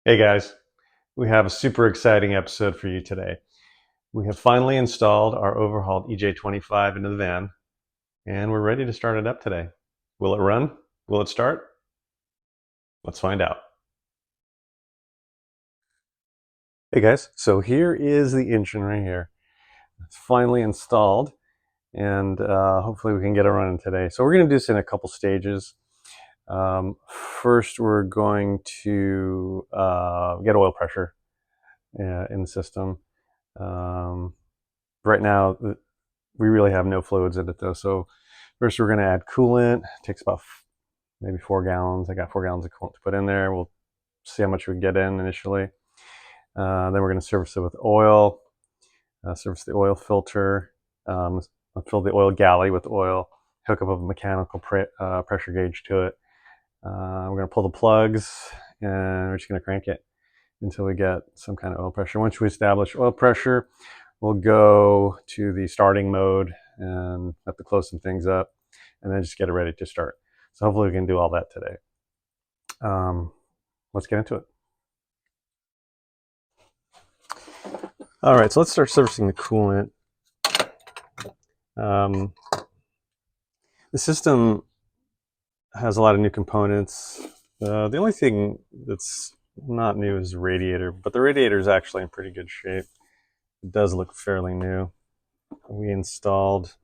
Hey guys, we have a super exciting episode for you today. We have finally installed our overhauled EJ25 into the van, and we're ready to start it up today. Will it run? Will it start? Let's find out. Hey guys, so here is the engine right here. It's finally installed, and hopefully we can get it running today. So we're going to do this in a couple stages. First, we're going to get oil pressure in the system. Right now, we really have no fluids in it though. So first we're going to add coolant. It takes about maybe 4 gallons. I got 4 gallons of coolant to put in there. We'll see how much we can get in initially. Then we're going to service it with oil, service the oil filter, fill the oil galley with oil, hook up a mechanical pressure gauge to it. We're going to pull the plugs and we're just going to crank it until we get some kind of oil pressure. Once we establish oil pressure, we'll go to the starting mode and have to close some things up and then just get it ready to start. So hopefully we can do all that today. Let's get into it. All right, so let's start servicing the coolant. The system has a lot of new components. The only thing that's not new is the radiator, but the radiator is actually in pretty good shape. It does look fairly new. We installed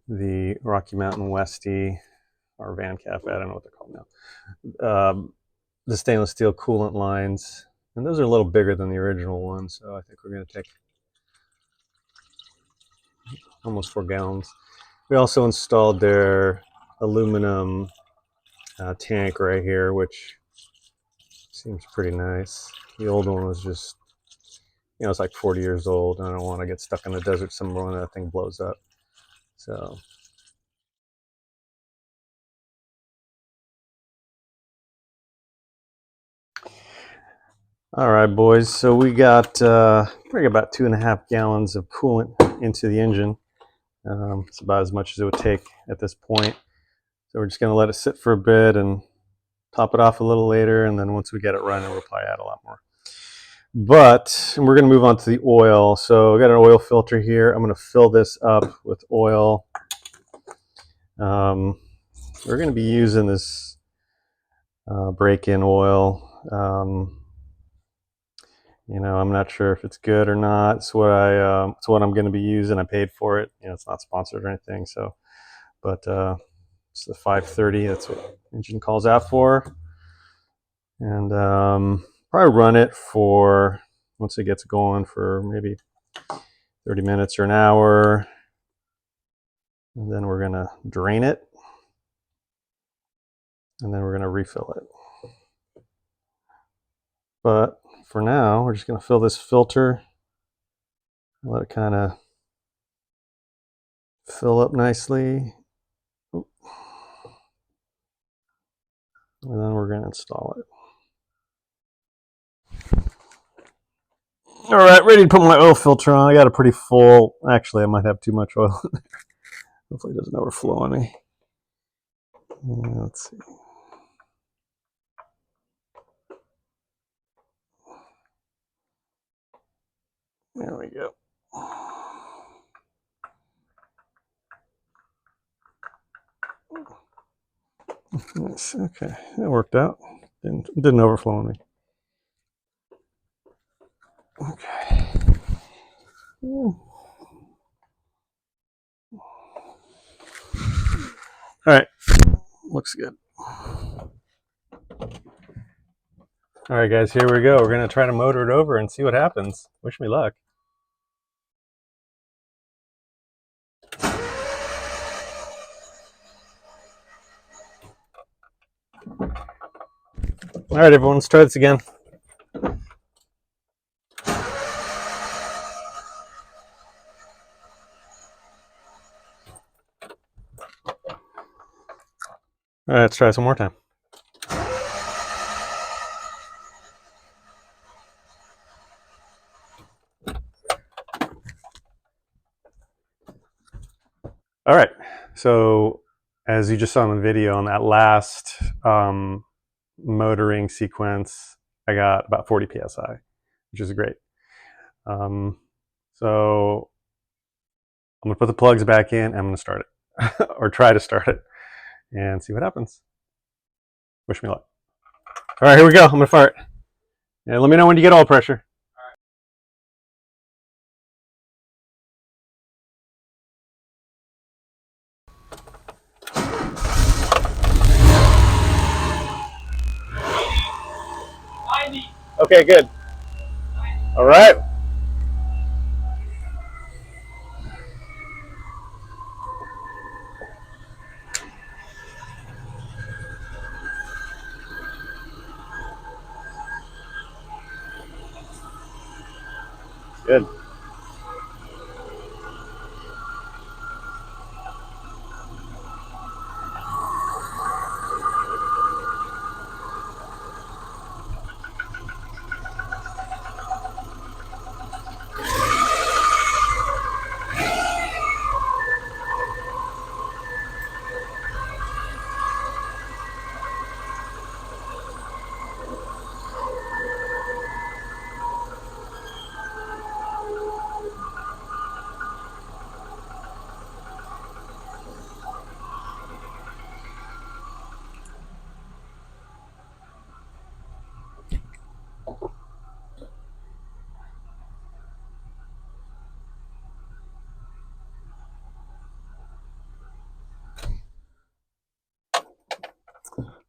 the Rocky Mountain Westie, or Van Cafe, I don't know what they're called now. The stainless steel coolant lines, and those are a little bigger than the original ones, so I think we're going to take almost 4 gallons. We also installed their aluminum tank right here, which seems pretty nice. The old one was just, it's like 40 years old, and I don't want to get stuck in the desert somewhere when that thing blows up. So all right, boys. So we got probably about 2.5 gallons of coolant into the engine. It's about as much as it would take at this point. So we're just going to let it sit for a bit and top it off a little later. And then once we get it running, we'll probably add a lot more. But we're going to move on to the oil. So I got an oil filter here. I'm going to fill this up with oil. We're going to be using this break-in oil. I'm not sure if it's good or not. It's what I'm going to be using. I paid for it. It's not sponsored or anything. So, but it's the 530. That's what engine calls out for. And probably run it for, once it gets going, for maybe 30 minutes or an hour. And then we're going to drain it. And then we're going to refill it. But for now, we're just going to fill this filter. Let it kind of fill up nicely. And then we're going to install it. All right, ready to put my oil filter on. I got a pretty full, actually I might have too much oil in there. Hopefully it doesn't overflow on me. Let's see. There we go. Nice. Okay, that worked out. Didn't overflow on me. Okay. All right, looks good. All right, guys, here we go. We're gonna try to motor it over and see what happens. Wish me luck. All right, everyone, let's try this again. All right, let's try this one more time. All right, so as you just saw in the video, on that last motoring sequence, I got about 40 psi, which is great. So I'm gonna put the plugs back in. I'm gonna start it, or try to start it, and see what happens. Wish me luck. All right, here we go. I'm gonna fart. And let me know when you get oil pressure. Okay, good. All right. Good.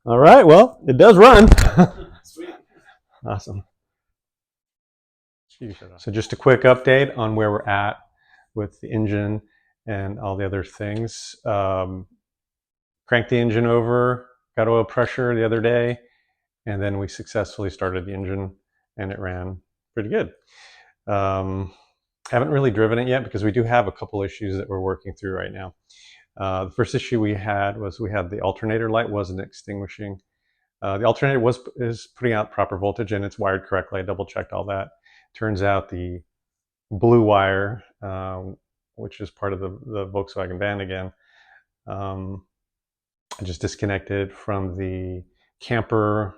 All right. Well, it does run. Sweet. Awesome. So just a quick update on where we're at with the engine and all the other things. Cranked the engine over, got oil pressure the other day, and then we successfully started the engine, and it ran pretty good. Haven't really driven it yet because we do have a couple issues that we're working through right now. The first issue we had was we had the alternator light wasn't extinguishing. The alternator is putting out proper voltage and it's wired correctly. I double checked all that. Turns out the blue wire, which is part of the Volkswagen Vanagon, I just disconnected from the camper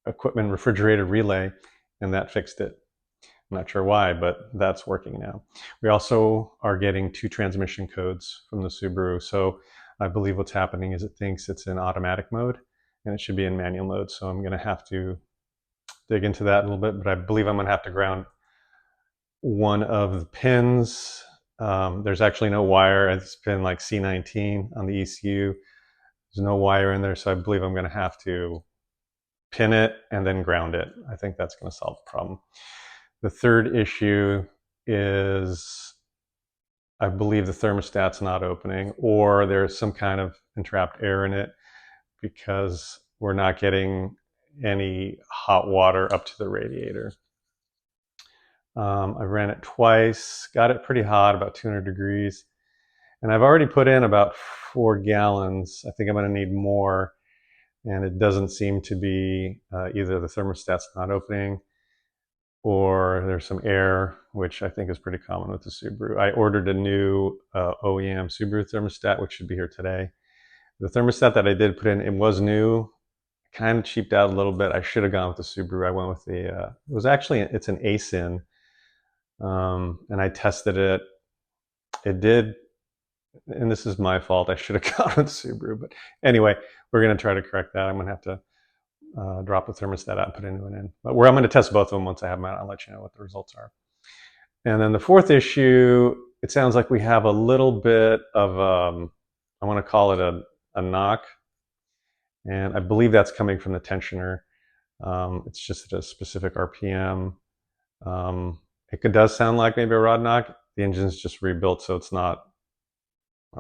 equipment refrigerator relay, and that fixed it. I'm not sure why, but that's working now. We also are getting 2 transmission codes from the Subaru. So I believe what's happening is it thinks it's in automatic mode and it should be in manual mode. So I'm going to have to dig into that a little bit, but I believe I'm going to have to ground one of the pins. There's actually no wire. It's pin like C19 on the ECU. There's no wire in there. So I believe I'm going to have to pin it and then ground it. I think that's going to solve the problem. The third issue is I believe the thermostat's not opening, or there's some kind of entrapped air in it because we're not getting any hot water up to the radiator. I ran it twice, got it pretty hot, about 200 degrees. And I've already put in about 4 gallons. I think I'm going to need more. And it doesn't seem to be either the thermostat's not opening or there's some air, which I think is pretty common with the Subaru. I ordered a new OEM Subaru thermostat, which should be here today. The thermostat that I did put in, it was new, kind of cheaped out a little bit. I should have gone with the Subaru. I went with it's an ASIN, and I tested it. It did, and this is my fault. I should have gone with Subaru, but anyway, we're going to try to correct that. I'm going to have to drop the thermostat out and put a new one in. But I'm going to test both of them once I have them out. I'll let you know what the results are. And then the fourth issue, it sounds like we have a little bit of, I want to call it a knock. And I believe that's coming from the tensioner. It's just at a specific RPM. It does sound like maybe a rod knock. The engine's just rebuilt, so it's not,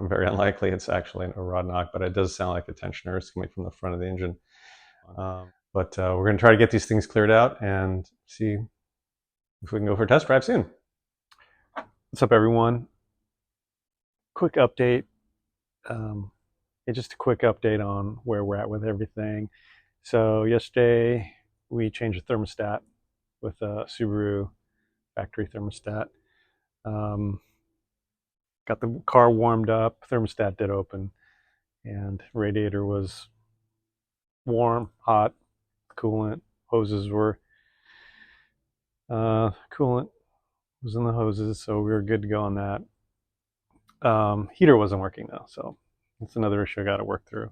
very unlikely it's actually a rod knock, but it does sound like the tensioner is coming from the front of the engine. But we're going to try to get these things cleared out and see if we can go for a test drive soon. What's up, everyone? Quick update. Just a quick update on where we're at with everything. So yesterday we changed the thermostat with a Subaru factory thermostat. Got the car warmed up, thermostat did open, and radiator was warm, hot, coolant. Hoses were coolant was in the hoses, so we were good to go on that. Heater wasn't working though, so that's another issue I got to work through.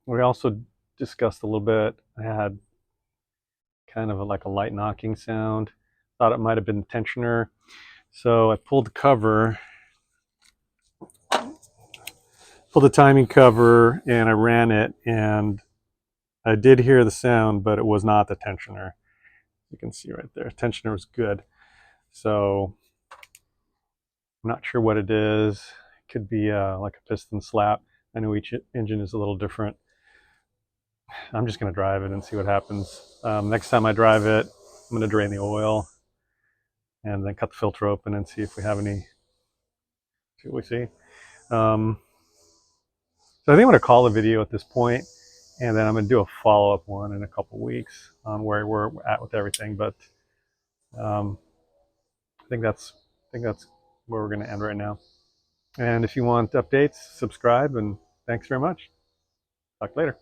We also discussed a little bit. I had kind of like a light knocking sound. Thought it might have been the tensioner. So I pulled the cover, pulled the timing cover, and I ran it, and I did hear the sound, but it was not the tensioner. You can see right there, tensioner was good. So I'm not sure what it is. It could be like a piston slap. I know each engine is a little different. I'm just going to drive it and see what happens. Next time I drive it, I'm going to drain the oil and then cut the filter open and see if we have any, see what we see. So I think I'm going to call the video at this point, and then I'm going to do a follow-up one in a couple weeks on where we're at with everything. But I think that's where we're going to end right now. And if you want updates, subscribe, and thanks very much. Talk later.